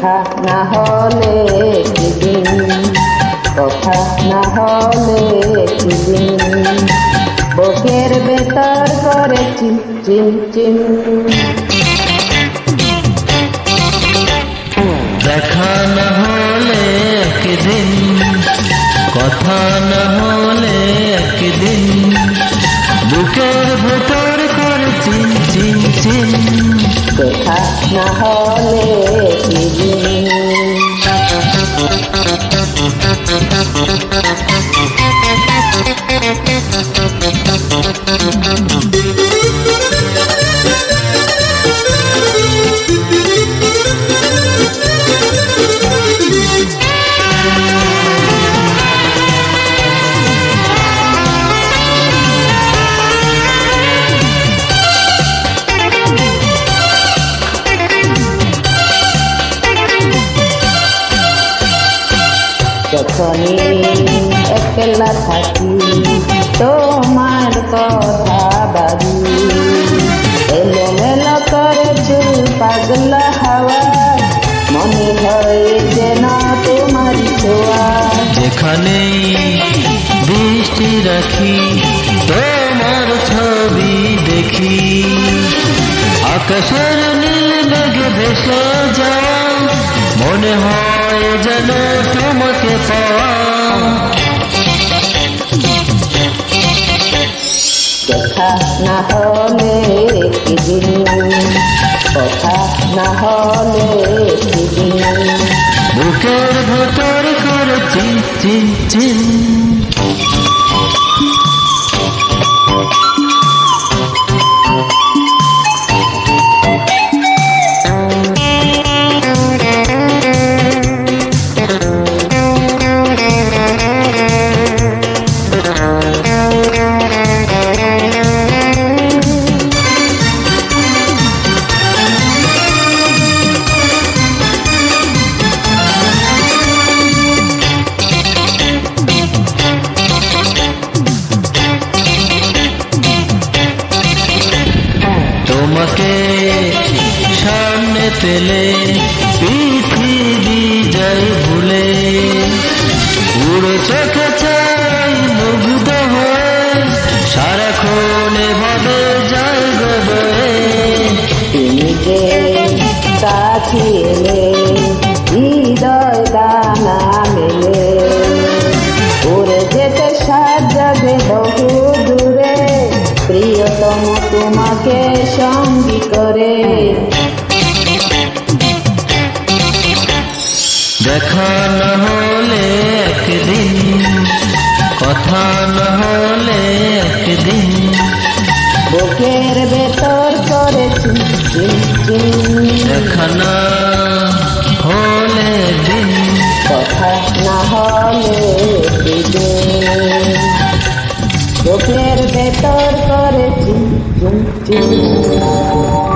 দেখা না হলে একদিন, কথা না হলে একদিন, বুকের ভেতর করে চিম চিম চিম। দেখা না হলে একদিন, কথা না হলে একদিন, বুকের ভেতর করে চিম চিম চিম। দেখা না হলে একদিন। যখনই একলা থাকি তোমার কথা ভাবি, এলোমেলো করে চুল পাগলা হাওয়া, মনে হয় যেন তোমার ছোঁয়া। যেখানেই দৃষ্টি রাখি তোমার ছবি দেখি, আকাশের নীল মেঘে ভেসে যাওয়া, মনে হয় যেন তোমাকে পাওয়া। দেখা না হলে একদিন, কথা না হলে একদিন, বুকের ভেতর করে চিম চিম চিম। তোমাকে সামনে পেলে পৃথিবী যায় ভুলে, উড়ে চোখে চাই মুগ্ধ হয়ে, সারাক্ষণে ভাবে যায় গবে। তুমি যে কাছে এলে হৃদয় দানা মেলে, উড়ে যেতে সাত যাবে বহু দূরে, প্রিয়তম তোমাকে সঙ্গী করে। দেখা না হলে একদিন, কথা না হলে একদিন, বুকের ভেতর করে চিম চিম চিম। দেখা না হলে দিন, কথা না হলে একদিন, বুকের ভেতর করে চিম চিম চিম।